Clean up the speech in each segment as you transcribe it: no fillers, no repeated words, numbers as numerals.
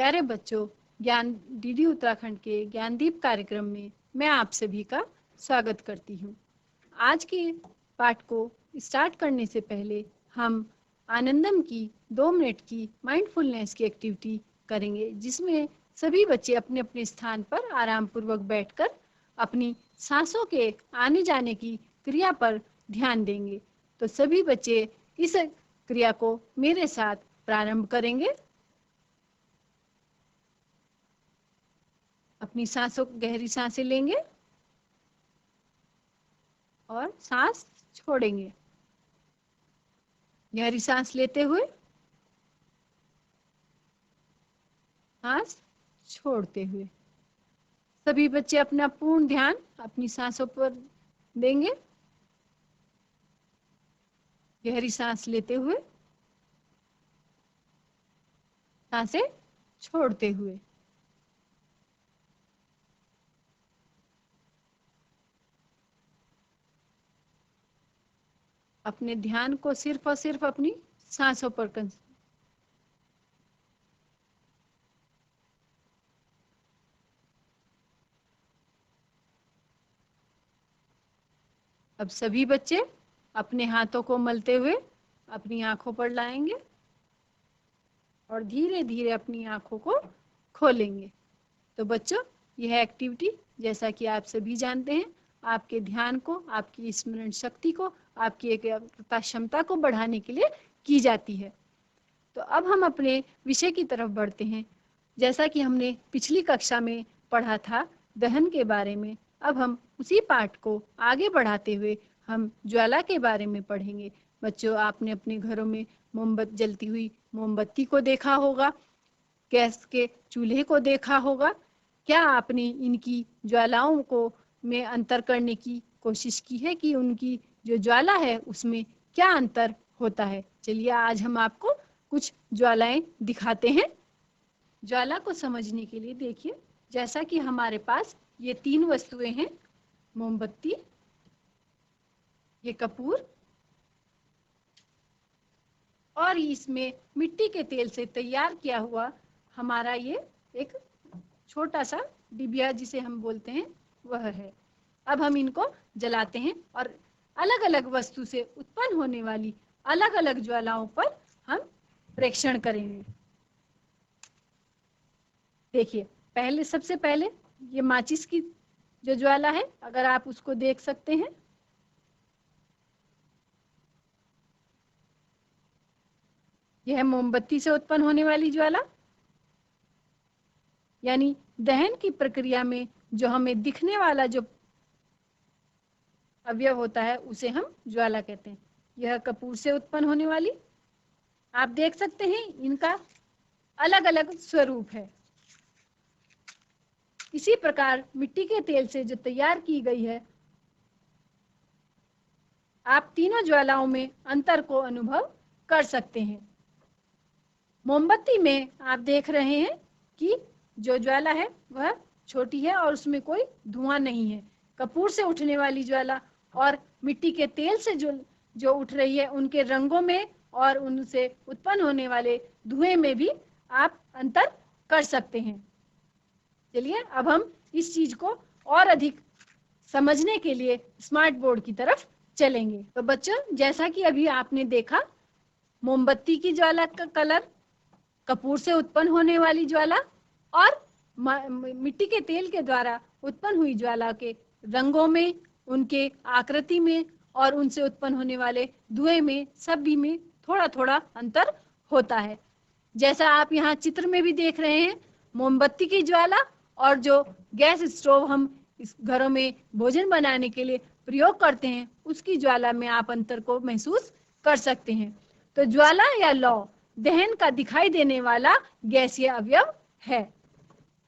प्यारे बच्चों, ज्ञान डीडी उत्तराखंड के ज्ञानदीप कार्यक्रम में मैं आप सभी का स्वागत करती हूँ। आज के पाठ को स्टार्ट करने से पहले हम आनंदम की 2 मिनट की माइंडफुलनेस की एक्टिविटी करेंगे, जिसमें सभी बच्चे अपने अपने स्थान पर आराम पूर्वक बैठकर अपनी सांसों के आने जाने की क्रिया पर ध्यान देंगे। तो सभी बच्चे इस क्रिया को मेरे साथ प्रारंभ करेंगे। अपनी सांसों गहरी सांसें लेंगे और सांस छोड़ेंगे। गहरी सांस लेते हुए सांस छोड़ते हुए सभी बच्चे अपना पूर्ण ध्यान अपनी सांसों पर देंगे। गहरी सांस लेते हुए सांसें छोड़ते हुए अपने ध्यान को सिर्फ और सिर्फ अपनी सांसों पर अब सभी बच्चे अपने हाथों को मलते हुए अपनी आंखों पर लाएंगे और धीरे धीरे अपनी आंखों को खोलेंगे। तो बच्चों, यह एक्टिविटी जैसा कि आप सभी जानते हैं, आपके ध्यान को, आपकी स्मरण शक्ति को, आपकी एकाग्रता क्षमता को बढ़ाने के लिए की जाती है। तो अब हम अपने विषय की तरफ बढ़ते हैं। जैसा कि हमने पिछली कक्षा में पढ़ा था दहन के बारे में, अब हम उसी पाठ को आगे बढ़ाते हुए हम ज्वाला के बारे में पढ़ेंगे। बच्चों, आपने अपने घरों में जलती हुई मोमबत्ती को देखा होगा, गैस के चूल्हे को देखा होगा। क्या आपने इनकी ज्वालाओं को में अंतर करने की कोशिश की है कि उनकी जो ज्वाला है उसमें क्या अंतर होता है? चलिए आज हम आपको कुछ ज्वालाएं दिखाते हैं। ज्वाला को समझने के लिए देखिए, जैसा कि हमारे पास ये 3 वस्तुएं हैं, मोमबत्ती, ये कपूर और इसमें मिट्टी के तेल से तैयार किया हुआ हमारा ये एक छोटा सा डिबिया जिसे हम बोलते हैं वह है। अब हम इनको जलाते हैं और अलग अलग वस्तु से उत्पन्न होने वाली अलग अलग ज्वालाओं पर हम प्रेक्षण करेंगे। देखिए, सबसे पहले ये माचिस की जो ज्वाला है, अगर आप उसको देख सकते हैं, यह मोमबत्ती से उत्पन्न होने वाली ज्वाला, यानी दहन की प्रक्रिया में जो हमें दिखने वाला जो अवयव होता है उसे हम ज्वाला कहते हैं। यह कपूर से उत्पन्न होने वाली, आप देख सकते हैं इनका अलग अलग स्वरूप है। इसी प्रकार मिट्टी के तेल से जो तैयार की गई है, आप तीनों ज्वालाओं में अंतर को अनुभव कर सकते हैं। मोमबत्ती में आप देख रहे हैं कि जो ज्वाला है वह छोटी है और उसमें कोई धुआं नहीं है। कपूर से उठने वाली ज्वाला और मिट्टी के तेल से जो उठ रही है, उनके रंगों में और उनसे उत्पन्न होने वाले धुएं में भी आप अंतर कर सकते हैं। चलिए अब हम इस चीज को और अधिक समझने के लिए स्मार्ट बोर्ड की तरफ चलेंगे। तो बच्चों, जैसा कि अभी आपने देखा, मोमबत्ती की ज्वाला का कलर, कपूर से उत्पन्न होने वाली ज्वाला और मिट्टी के तेल के द्वारा उत्पन्न हुई ज्वाला के रंगों में, उनके आकृति में और उनसे उत्पन्न होने वाले धुएं में, सभी में थोड़ा थोड़ा अंतर होता है। जैसा आप यहाँ चित्र में भी देख रहे हैं, मोमबत्ती की ज्वाला और जो गैस स्टोव हम इस घरों में भोजन बनाने के लिए प्रयोग करते हैं, उसकी ज्वाला में आप अंतर को महसूस कर सकते हैं। तो ज्वाला या लौ दहन का दिखाई देने वाला गैसीय अवयव है।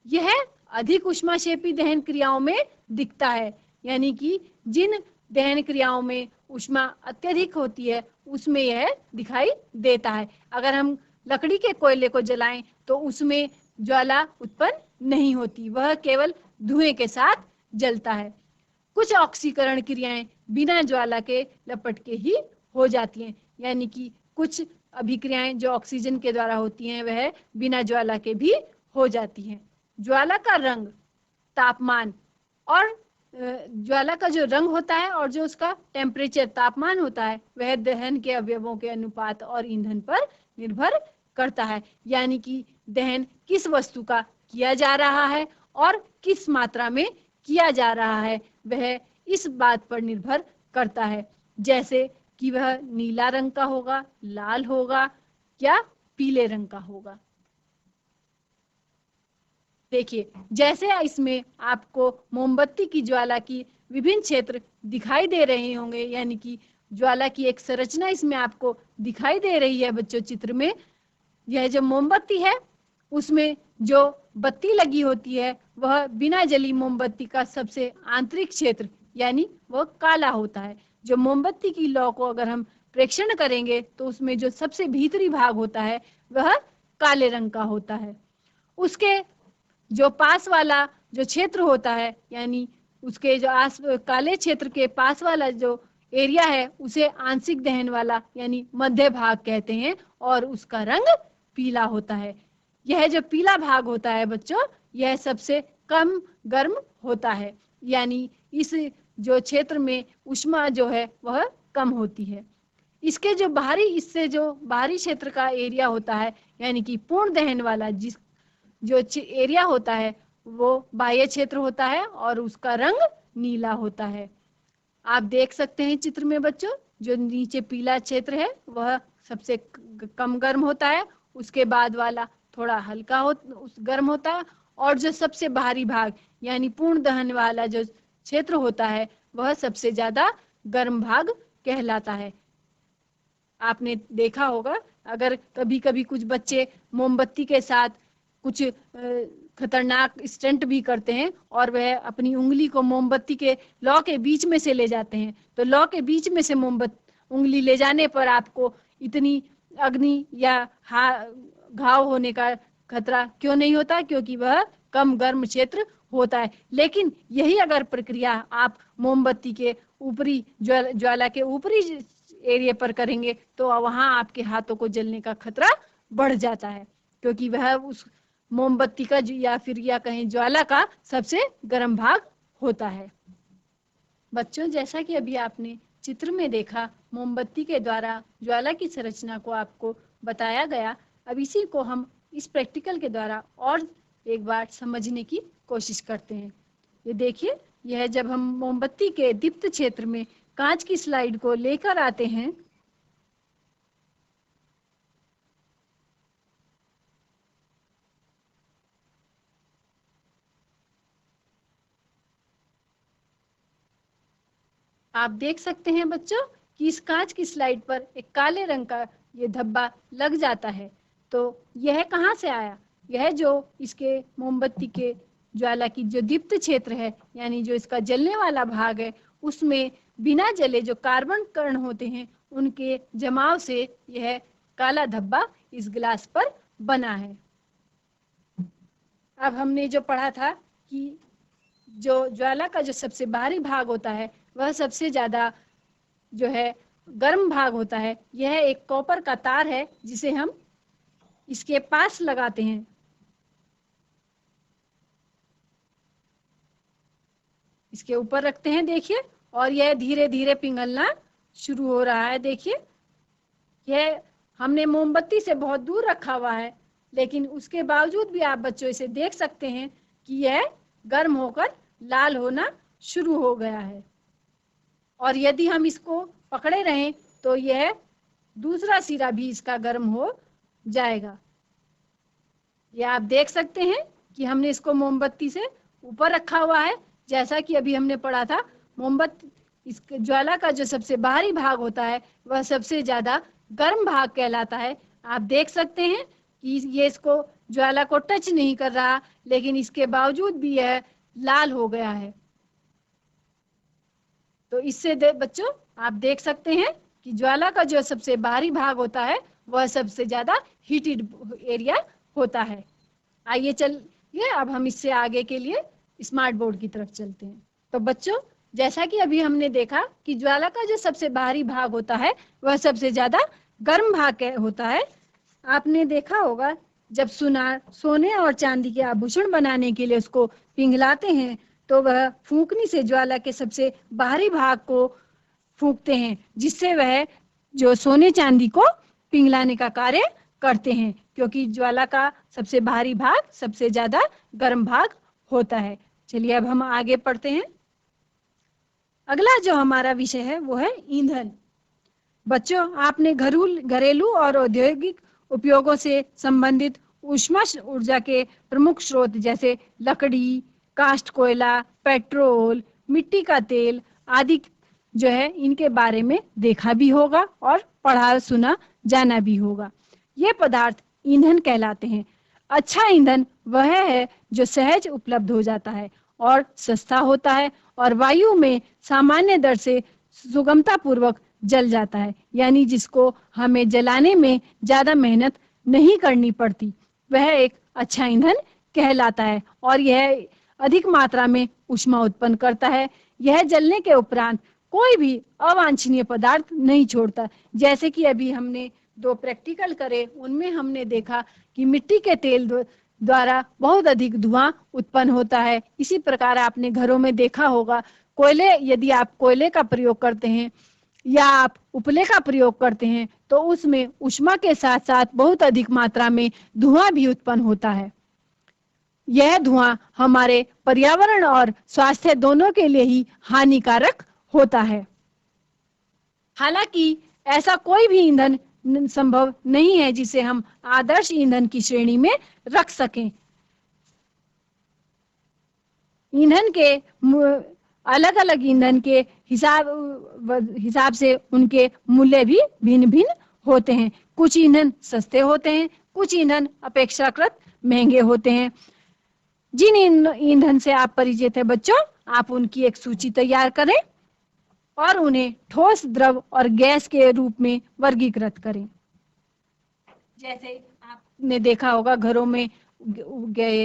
यह अधिक ऊष्माक्षेपी दहन क्रियाओं में दिखता है, यानी कि जिन दहन क्रियाओं में ऊष्मा अत्यधिक होती है उसमें यह दिखाई देता है। अगर हम लकड़ी के कोयले को जलाएं तो उसमें ज्वाला उत्पन्न नहीं होती, वह केवल धुएं के साथ जलता है। कुछ ऑक्सीकरण क्रियाएं बिना ज्वाला के लपट के ही हो जाती हैं, यानी कि कुछ अभिक्रियाएं जो ऑक्सीजन के द्वारा होती हैं वह बिना ज्वाला के भी हो जाती है। ज्वाला का रंग, तापमान और ज्वाला का जो रंग होता है और जो उसका टेम्परेचर, तापमान होता है, वह दहन के अवयवों के अनुपात और ईंधन पर निर्भर करता है। यानी कि दहन किस वस्तु का किया जा रहा है और किस मात्रा में किया जा रहा है, वह इस बात पर निर्भर करता है। जैसे कि वह नीला रंग का होगा, लाल होगा या पीले रंग का होगा। देखिए, जैसे इसमें आपको मोमबत्ती की ज्वाला की विभिन्न क्षेत्र दिखाई दे रहे होंगे, यानी कि ज्वाला की एक संरचना इसमें आपको दिखाई दे रही है बच्चों चित्र में। यह जो मोमबत्ती है उसमें जो बत्ती लगी होती है वह बिना जली मोमबत्ती का सबसे आंतरिक क्षेत्र यानी वह काला होता है। जो मोमबत्ती की लौ को अगर हम प्रेक्षण करेंगे तो उसमें जो सबसे भीतरी भाग होता है वह काले रंग का होता है। उसके जो पास वाला जो क्षेत्र होता है, यानी उसके जो काले क्षेत्र के पास वाला जो एरिया है उसे आंशिक दहन वाला यानी मध्य भाग कहते हैं और उसका रंग पीला होता है। यह जो पीला भाग होता है बच्चों, यह सबसे कम गर्म होता है, यानी इस जो क्षेत्र में ऊष्मा जो है वह कम होती है। इसके जो इससे जो बाहरी क्षेत्र का एरिया होता है, यानी कि पूर्ण दहन वाला जो एरिया होता है वो बाह्य क्षेत्र होता है और उसका रंग नीला होता है। आप देख सकते हैं चित्र में बच्चों, जो नीचे पीला क्षेत्र है वह सबसे कम गर्म होता है, उसके बाद वाला थोड़ा हल्का गर्म होता है और जो सबसे बाहरी भाग यानी पूर्ण दहन वाला जो क्षेत्र होता है वह सबसे ज्यादा गर्म भाग कहलाता है। आपने देखा होगा, अगर कभी कभी कुछ बच्चे मोमबत्ती के साथ कुछ खतरनाक स्टंट भी करते हैं और वह अपनी उंगली को मोमबत्ती के लौ के बीच में से ले जाते हैं, तो लौ के बीच में से उंगली ले जाने पर आपको इतनी अग्नि या घाव होने का खतरा क्यों नहीं होता? क्योंकि वह कम गर्म क्षेत्र होता है। लेकिन यही अगर प्रक्रिया आप मोमबत्ती के ऊपरी ज्वाला के ऊपरी एरिया पर करेंगे तो वहां आपके हाथों को जलने का खतरा बढ़ जाता है, क्योंकि वह उस मोमबत्ती का या फिर या कहें ज्वाला का सबसे गर्म भाग होता है। बच्चों, जैसा कि अभी आपने चित्र में देखा, मोमबत्ती के द्वारा ज्वाला की संरचना को आपको बताया गया। अब इसी को हम इस प्रैक्टिकल के द्वारा और एक बार समझने की कोशिश करते हैं। ये देखिए, यह जब हम मोमबत्ती के दीप्त क्षेत्र में कांच की स्लाइड को लेकर आते हैं आप देख सकते हैं बच्चों कि इस कांच की स्लाइड पर एक काले रंग का ये धब्बा लग जाता है। तो यह कहाँ से आया? यह जो इसके मोमबत्ती के ज्वाला की जो दीप्त क्षेत्र है, यानी जो इसका जलने वाला भाग है, उसमें बिना जले जो कार्बन कण होते हैं उनके जमाव से यह काला धब्बा इस ग्लास पर बना है। अब हमने जो पढ़ा था कि जो ज्वाला का जो सबसे बाहरी भाग होता है वह सबसे ज्यादा जो है गर्म भाग होता है। यह एक कॉपर का तार है जिसे हम इसके पास लगाते हैं। इसके ऊपर रखते हैं, देखिए, और यह धीरे धीरे पिघलना शुरू हो रहा है। देखिए, यह हमने मोमबत्ती से बहुत दूर रखा हुआ है, लेकिन उसके बावजूद भी आप बच्चों इसे देख सकते हैं कि यह गर्म होकर लाल होना शुरू हो गया है। और यदि हम इसको पकड़े रहें तो यह दूसरा सिरा भी इसका गर्म हो जाएगा। यह आप देख सकते हैं कि हमने इसको मोमबत्ती से ऊपर रखा हुआ है। जैसा कि अभी हमने पढ़ा था, मोमबत्ती इस ज्वाला का जो सबसे बाहरी भाग होता है वह सबसे ज्यादा गर्म भाग कहलाता है। आप देख सकते हैं कि ये इसको ज्वाला को टच नहीं कर रहा, लेकिन इसके बावजूद भी यह लाल हो गया है। तो इससे बच्चों आप देख सकते हैं कि ज्वाला का जो सबसे बाहरी भाग होता है वह सबसे ज्यादा हीटेड एरिया होता है। आइए चलिए अब हम इससे आगे के लिए स्मार्ट बोर्ड की तरफ चलते हैं। तो बच्चों, जैसा कि अभी हमने देखा कि ज्वाला का जो सबसे बाहरी भाग होता है वह सबसे ज्यादा गर्म भाग होता है। आपने देखा होगा जब सोने और चांदी के आभूषण बनाने के लिए उसको पिघलाते हैं तो वह फूंकनी से ज्वाला के सबसे बाहरी भाग को फूंकते हैं, जिससे वह जो सोने चांदी को पिघलाने का कार्य करते हैं, क्योंकि ज्वाला का सबसे बाहरी भाग सबसे ज्यादा गर्म भाग होता है। चलिए अब हम आगे पढ़ते हैं। अगला जो हमारा विषय है वो है ईंधन। बच्चों, आपने घरेलू और औद्योगिक उपयोगों से संबंधित ऊष्मा ऊर्जा के प्रमुख स्रोत जैसे लकड़ी, काष्ठ कोयला, पेट्रोल, मिट्टी का तेल आदि जो है इनके बारे में देखा भी होगा और पढ़ा सुना जाना भी होगा। ये पदार्थ ईंधन कहलाते हैं। अच्छा ईंधन वह है जो सहज उपलब्ध हो जाता है और सस्ता होता है और वायु में सामान्य दर से सुगमता पूर्वक जल जाता है, यानी जिसको हमें जलाने में ज्यादा मेहनत नहीं करनी पड़ती, वह एक अच्छा ईंधन कहलाता है और यह अधिक मात्रा में ऊष्मा उत्पन्न करता है। यह जलने के उपरांत कोई भी अवांछनीय पदार्थ नहीं छोड़ता। जैसे कि अभी हमने 2 प्रैक्टिकल करे, उनमें हमने देखा कि मिट्टी के तेल द्वारा बहुत अधिक धुआं उत्पन्न होता है। इसी प्रकार आपने घरों में देखा होगा, कोयले, यदि आप कोयले का प्रयोग करते हैं या आप उपले का प्रयोग करते हैं तो उसमें ऊष्मा के साथ साथ बहुत अधिक मात्रा में धुआं भी उत्पन्न होता है। यह धुआं हमारे पर्यावरण और स्वास्थ्य दोनों के लिए ही हानिकारक होता है। हालांकि ऐसा कोई भी ईंधन संभव नहीं है जिसे हम आदर्श ईंधन की श्रेणी में रख सकें। ईंधन के अलग-अलग ईंधन के हिसाब से उनके मूल्य भी भिन्न-भिन्न होते हैं। कुछ ईंधन सस्ते होते हैं, कुछ ईंधन अपेक्षाकृत महंगे होते हैं। जिन ईंधन से आप परिचित हैं बच्चों, आप उनकी एक सूची तैयार करें और उन्हें ठोस, द्रव और गैस के रूप में वर्गीकृत करें। जैसे आपने देखा होगा घरों में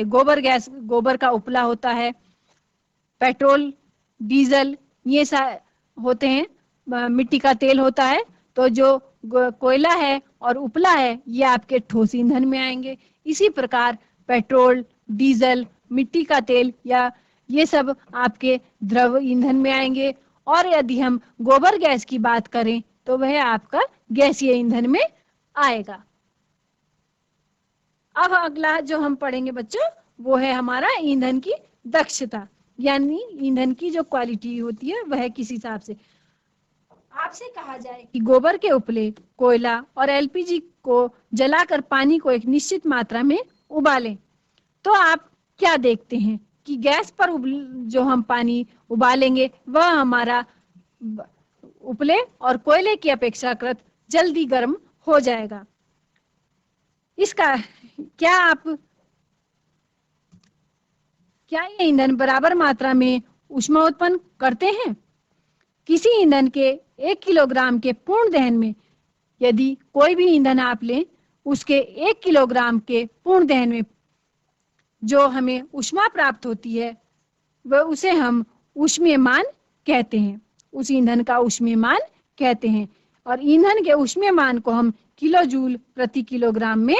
गोबर का उपला होता है, पेट्रोल, डीजल ये होते हैं, मिट्टी का तेल होता है। तो जो कोयला है और उपला है ये आपके ठोस ईंधन में आएंगे। इसी प्रकार पेट्रोल, डीजल, मिट्टी का तेल या ये सब आपके द्रव ईंधन में आएंगे। और यदि हम गोबर गैस की बात करें तो वह आपका गैसीय ईंधन में आएगा। अब अगला जो हम पढ़ेंगे बच्चों वो है हमारा ईंधन की दक्षता, यानी ईंधन की जो क्वालिटी होती है वह किस हिसाब से। आपसे कहा जाए कि गोबर के उपले, कोयला और एलपीजी को जलाकर पानी को एक निश्चित मात्रा में उबालें, तो आप क्या देखते हैं कि गैस पर जो हम पानी उबालेंगे वह हमारा उपले और कोयले की अपेक्षाकृत जल्दी गर्म हो जाएगा। इसका क्या ये ईंधन बराबर मात्रा में ऊष्मा उत्पन्न करते हैं? किसी ईंधन के 1 किलोग्राम के पूर्ण दहन में यदि कोई भी ईंधन आप लें, उसके 1 किलोग्राम के पूर्ण दहन में जो हमें ऊष्मा प्राप्त होती है वह उसे हम ऊष्मीयमान कहते हैं। उस ईंधन का ऊष्मीयमान कहते हैं और ईंधन के ऊष्मीयमान को हम किलो जूल प्रति किलोग्राम में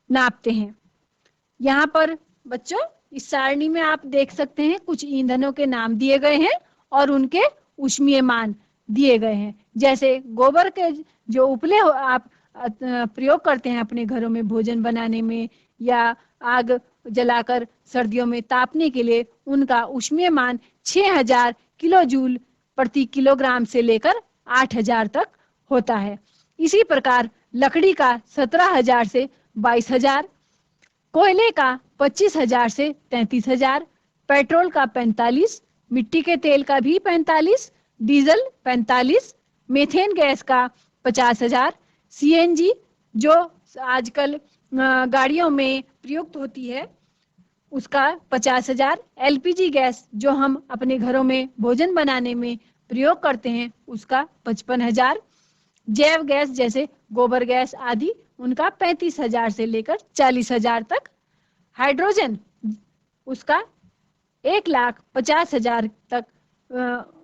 नापते हैं। यहाँ पर बच्चों इस सारणी में आप देख सकते हैं कुछ ईंधनों के नाम दिए गए हैं और उनके ऊष्मीयमान दिए गए हैं। जैसे गोबर के जो उपले आप प्रयोग करते हैं अपने घरों में भोजन बनाने में या आग जलाकर सर्दियों में तापने के लिए, उनका ऊष्मीयमान 6000 किलो जूल प्रति किलोग्राम से लेकर 8000 तक होता है। इसी प्रकार लकड़ी का 17000 से 22000, कोयले का 25000 से 33000, पेट्रोल का 45, मिट्टी के तेल का भी 45, डीजल 45, मीथेन गैस का 50000, सीएनजी जो आजकल गाड़ियों में प्रयुक्त होती है उसका 50000, एलपीजी गैस जो हम अपने घरों में भोजन बनाने में प्रयोग करते हैं उसका 55000, जैव गैस जैसे गोबर गैस आदि उनका 35000 से लेकर 40000 तक, हाइड्रोजन उसका 1,50,000 तक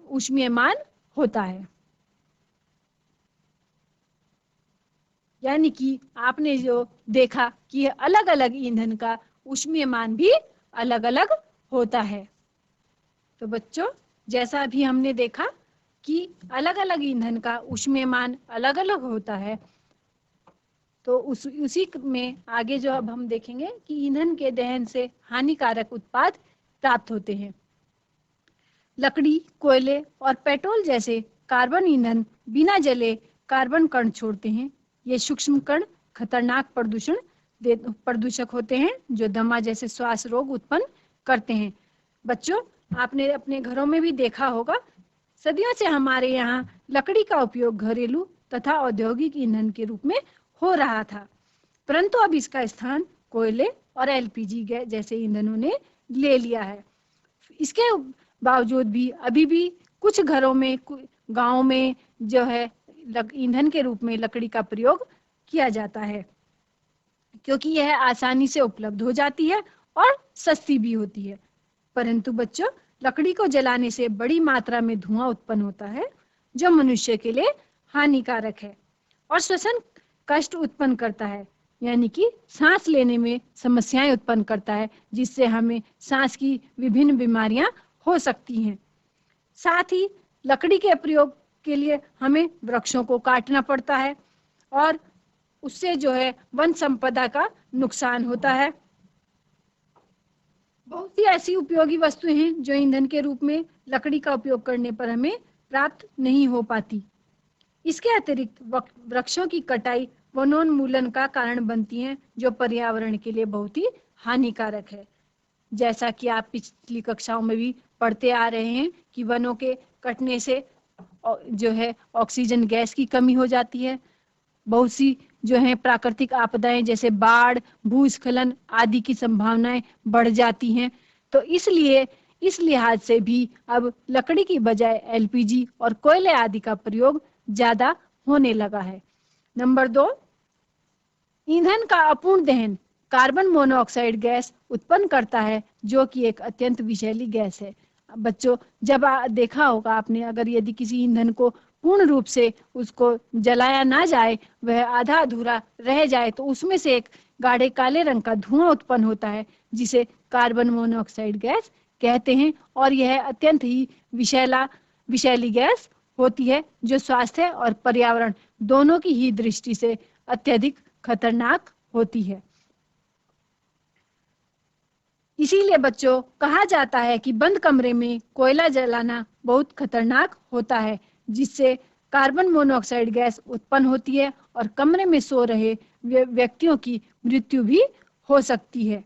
ऊष्मीयमान होता है। यानी कि आपने जो देखा कि अलग अलग ईंधन का ऊष्मीयमान भी अलग अलग होता है। तो बच्चों, जैसा अभी हमने देखा कि अलग अलग ईंधन का ऊष्मीयमान अलग अलग होता है, तो उसी में आगे जो अब हम देखेंगे कि ईंधन के दहन से हानिकारक उत्पाद प्राप्त होते हैं। लकड़ी, कोयले और पेट्रोल जैसे कार्बन ईंधन बिना जले कार्बन कण छोड़ते हैं। ये सूक्ष्म कण खतरनाक प्रदूषक होते हैं जो दमा जैसे श्वास रोग उत्पन्न करते हैं। बच्चों, आपने अपने घरों में भी देखा होगा, सदियों से हमारे यहाँ लकड़ी का उपयोग घरेलू तथा औद्योगिक ईंधन के रूप में हो रहा था, परंतु अब इसका स्थान कोयले और एलपीजी गैस जैसे ईंधनों ने ले लिया है। इसके बावजूद भी अभी भी कुछ घरों में, गांव में जो है ईंधन के रूप में लकड़ी का प्रयोग किया जाता है, क्योंकि यह आसानी से उपलब्ध हो जाती है और सस्ती भी होती है। परंतु बच्चों, लकड़ी को जलाने से बड़ी मात्रा में धुआं उत्पन्न होता है जो मनुष्य के लिए हानिकारक है और श्वसन कष्ट उत्पन्न करता है, यानी कि सांस लेने में समस्याएं उत्पन्न करता है, जिससे हमें सांस की विभिन्न बीमारियां हो सकती हैं। साथ ही लकड़ी के प्रयोग के लिए हमें वृक्षों को काटना पड़ता है और उससे जो है वन संपदा का नुकसान होता है। बहुत सी ऐसी उपयोगी वस्तुएं हैं जो ईंधन के रूप में लकड़ी का उपयोग करने पर हमें प्राप्त नहीं हो पाती। इसके अतिरिक्त वृक्षों की कटाई वनोन्मूलन का कारण बनती हैं, जो पर्यावरण के लिए बहुत ही हानिकारक है। जैसा कि आप पिछली कक्षाओं में भी पढ़ते आ रहे हैं कि वनों के कटने से जो है ऑक्सीजन गैस की कमी हो जाती है। बहुत सी जो है प्राकृतिक आपदाएं जैसे बाढ़, भूस्खलन आदि की संभावनाएं बढ़ जाती हैं। तो इसलिए इस लिहाज से भी अब लकड़ी की बजाय एलपीजी और कोयले आदि का प्रयोग ज्यादा होने लगा है। नंबर 2, ईंधन का अपूर्ण दहन कार्बन मोनोऑक्साइड गैस उत्पन्न करता है, जो कि एक अत्यंत विषैली गैस है। बच्चों, जब देखा होगा आपने, अगर यदि किसी ईंधन को पूर्ण रूप से उसको जलाया ना जाए, वह आधा अधूरा रह जाए, तो उसमें से एक गाढ़े काले रंग का धुआं उत्पन्न होता है, जिसे कार्बन मोनोऑक्साइड गैस कहते हैं। और यह अत्यंत ही विषैली गैस होती है, जो स्वास्थ्य और पर्यावरण दोनों की ही दृष्टि से अत्यधिक खतरनाक होती है। इसीलिए बच्चों, कहा जाता है कि बंद कमरे में कोयला जलाना बहुत खतरनाक होता है, जिससे कार्बन मोनोऑक्साइड गैस उत्पन्न होती है और कमरे में सो रहे व्यक्तियों की मृत्यु भी हो सकती है।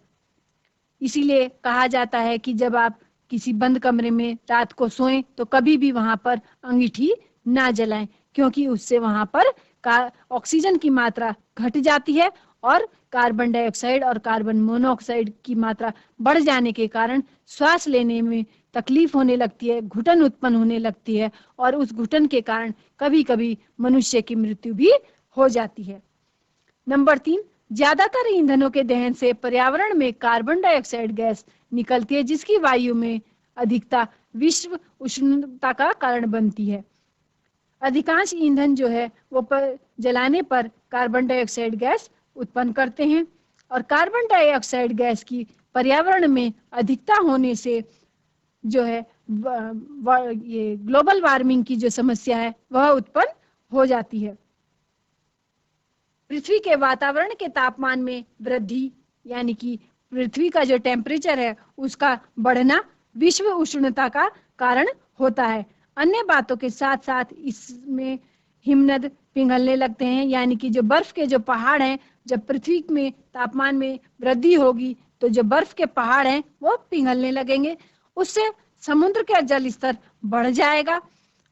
इसीलिए कहा जाता है कि जब आप किसी बंद कमरे में रात को सोएं तो कभी भी वहां पर अंगीठी ना जलाएं, क्योंकि उससे वहां पर ऑक्सीजन की मात्रा घट जाती है और कार्बन डाइऑक्साइड और कार्बन मोनोऑक्साइड की मात्रा बढ़ जाने के कारण श्वास लेने में तकलीफ होने लगती है, घुटन उत्पन्न होने लगती है और उस घुटन के कारण कभी-कभी मनुष्य की मृत्यु भी हो जाती है। नंबर 3, ज्यादातर ईंधनों के दहन से पर्यावरण में कार्बन डाइऑक्साइड गैस निकलती है, जिसकी वायु में अधिकता विश्व उष्णता का कारण बनती है। अधिकांश ईंधन जो है वो जलाने पर कार्बन डाइऑक्साइड गैस उत्पन्न करते हैं और कार्बन डाइऑक्साइड गैस की पर्यावरण में अधिकता होने से जो है ये ग्लोबल वार्मिंग की जो समस्या है वह उत्पन्न हो जाती है। पृथ्वी के वातावरण के तापमान में वृद्धि, यानी कि पृथ्वी का जो टेम्परेचर है उसका बढ़ना विश्व उष्णता का कारण होता है। अन्य बातों के साथ साथ इसमें हिमनद पिघलने लगते हैं, यानी कि जो बर्फ के जो पहाड़ हैं, जब पृथ्वी में तापमान में वृद्धि होगी तो जो बर्फ के पहाड़ हैं वो पिघलने लगेंगे। उससे समुद्र का जल स्तर बढ़ जाएगा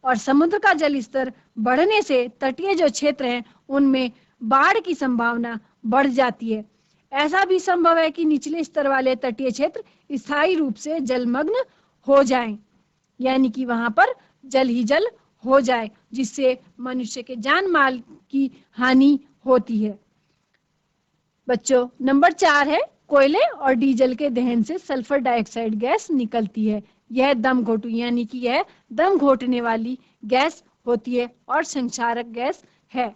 और समुद्र का जल स्तर बढ़ने से तटीय जो क्षेत्र हैं उनमें बाढ़ की संभावना बढ़ जाती है। ऐसा भी संभव है कि निचले स्तर वाले तटीय क्षेत्र स्थायी रूप से जलमग्न हो जाएं, यानी कि वहां पर जल ही जल हो जाए, जिससे मनुष्य के जान माल की हानि होती है। बच्चों, नंबर 4 है कोयले और डीजल के दहन से सल्फर डाइऑक्साइड गैस निकलती है। यह दम घोटू, यानी कि यह दम घोटने वाली गैस होती है और संक्षारक गैस है।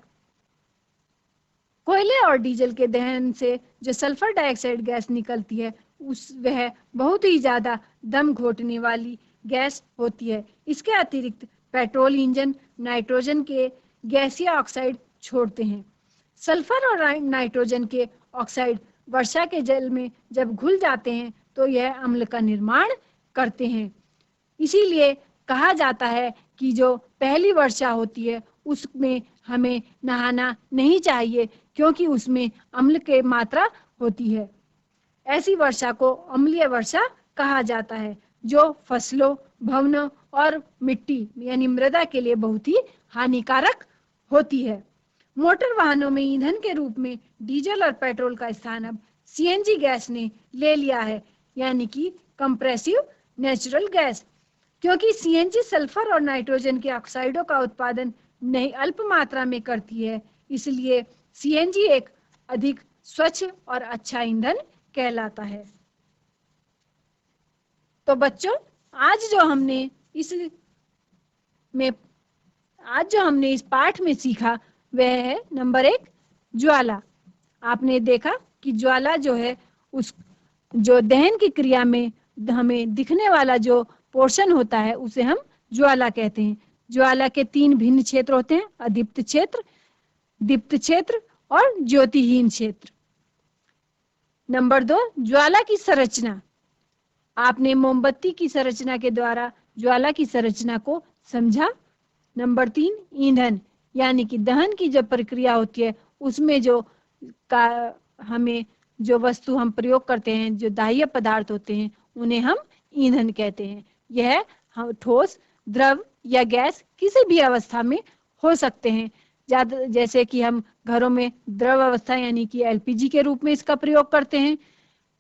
कोयले और डीजल के दहन से जो सल्फर डाइऑक्साइड गैस निकलती है वह बहुत ही ज्यादा दम घोटने वाली गैस होती है। इसके अतिरिक्त पेट्रोल इंजन नाइट्रोजन के गैसीय ऑक्साइड छोड़ते हैं। सल्फर और नाइट्रोजन के ऑक्साइड वर्षा के जल में जब घुल जाते हैं तो यह अम्ल का निर्माण करते हैं। इसीलिए कहा जाता है कि जो पहली वर्षा होती है उसमें हमें नहाना नहीं चाहिए, क्योंकि उसमें अम्ल की मात्रा होती है। ऐसी वर्षा को अम्लीय वर्षा कहा जाता है, जो फसलों, भवनों और मिट्टी यानी मृदा के लिए बहुत ही हानिकारक होती है। मोटर वाहनों में ईंधन के रूप में डीजल और पेट्रोल का स्थान अब सीएनजी गैस ने ले लिया है, यानी कि कंप्रेसिव नेचुरल गैस। क्योंकि सीएनजी सल्फर और नाइट्रोजन के ऑक्साइडों का उत्पादन नहीं अल्प मात्रा में करती है, इसलिए सीएनजी एक अधिक स्वच्छ और अच्छा ईंधन कहलाता है। तो बच्चों, आज जो हमने इस पाठ में सीखा वह है नंबर 1 ज्वाला। आपने देखा कि ज्वाला जो है उस जो दहन की क्रिया में हमें दिखने वाला जो पोर्शन होता है उसे हम ज्वाला कहते हैं। ज्वाला के 3 भिन्न क्षेत्र होते हैं, अदीप्त क्षेत्र, दीप्त क्षेत्र और ज्योतिहीन क्षेत्र। नंबर 2 ज्वाला की संरचना। आपने मोमबत्ती की संरचना के द्वारा ज्वाला की संरचना को समझा। नंबर 3 ईंधन, यानी कि दहन की जो प्रक्रिया होती है उसमें हमें जो वस्तु हम प्रयोग करते हैं, जो दाह्य पदार्थ होते हैं, उन्हें हम ईंधन कहते हैं। यह ठोस, द्रव या गैस किसी भी अवस्था में हो सकते हैं। जैसे कि हम घरों में द्रव अवस्था यानी कि एलपीजी के रूप में इसका प्रयोग करते हैं।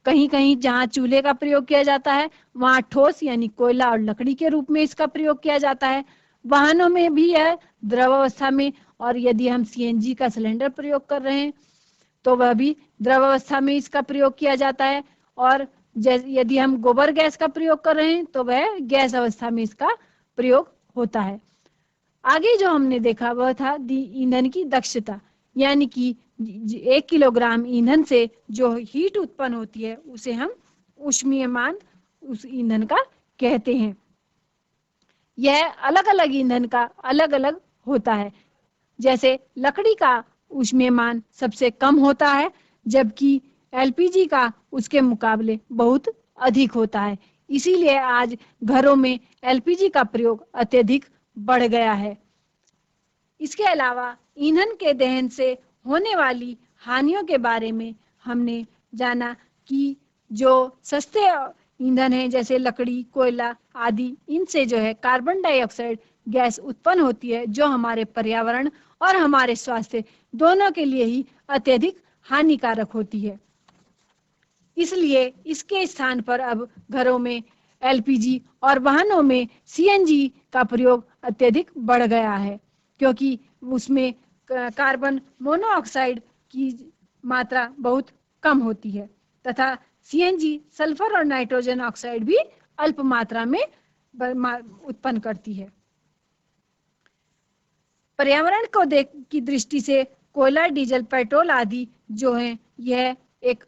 कहीं कहीं जहाँ चूल्हे का प्रयोग किया जाता है वहाँ ठोस यानी कोयला और लकड़ी के रूप में इसका प्रयोग किया जाता है। वाहनों में भी यह द्रव अवस्था में, और यदि हम सीएनजी का सिलेंडर प्रयोग कर रहे हैं तो वह भी द्रव अवस्था में इसका प्रयोग किया जाता है। और यदि हम गोबर गैस का प्रयोग कर रहे हैं तो वह गैस अवस्था में इसका प्रयोग होता है। आगे जो हमने देखा वह था ईंधन की दक्षता, यानी कि 1 किलोग्राम ईंधन से जो हीट उत्पन्न होती है उसे हम ऊष्मीयमान उस ईंधन का कहते हैं। यह अलग अलग ईंधन का अलग अलग होता है। जैसे लकड़ी का ऊष्मीयमान सबसे कम होता है, जबकि एलपीजी का उसके मुकाबले बहुत अधिक होता है। इसीलिए आज घरों में एलपीजी का प्रयोग अत्यधिक बढ़ गया है। इसके अलावा ईंधन के दहन से होने वाली हानियों के बारे में हमने जाना कि जो सस्ते ईंधन हैं जैसे लकड़ी, कोयला आदि, इनसे जो है कार्बन डाइऑक्साइड गैस उत्पन्न होती है, जो हमारे पर्यावरण और हमारे स्वास्थ्य दोनों के लिए ही अत्यधिक हानिकारक होती है। इसलिए इसके स्थान पर अब घरों में एलपीजी और वाहनों में सीएनजी का प्रयोग अत्यधिक बढ़ गया है, क्योंकि उसमें कार्बन मोनोऑक्साइड की मात्रा बहुत कम होती है तथा सीएनजी सल्फर और नाइट्रोजन ऑक्साइड भी अल्प मात्रा में उत्पन्न करती है। पर्यावरण को की दृष्टि से कोयला, डीजल, पेट्रोल आदि जो हैं यह एक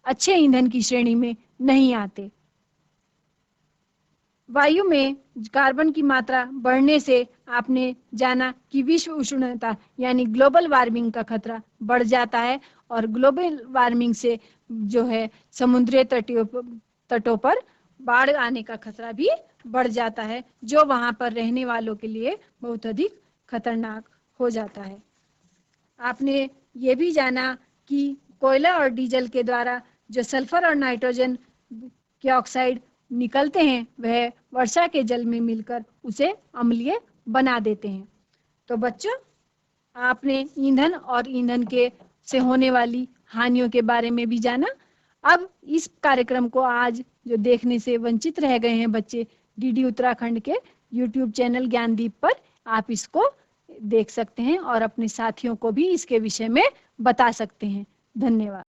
अच्छे ईंधन की श्रेणी में नहीं आते। वायु में कार्बन की मात्रा बढ़ने से आपने जाना कि विश्व उष्णता यानी ग्लोबल वार्मिंग का खतरा बढ़ जाता है, और ग्लोबल वार्मिंग से जो है समुद्री तटों पर बाढ़ आने का खतरा भी बढ़ जाता है, जो वहां पर रहने वालों के लिए बहुत अधिक खतरनाक हो जाता है। आपने ये भी जाना कि कोयला और डीजल के द्वारा जो सल्फर और नाइट्रोजन के ऑक्साइड निकलते हैं वह वर्षा के जल में मिलकर उसे अम्लीय बना देते हैं। तो बच्चों, आपने ईंधन और ईंधन के से होने वाली हानियों के बारे में भी जाना। अब इस कार्यक्रम को आज जो देखने से वंचित रह गए हैं बच्चे, डीडी उत्तराखंड के YouTube चैनल ज्ञानदीप पर आप इसको देख सकते हैं और अपने साथियों को भी इसके विषय में बता सकते हैं। धन्यवाद।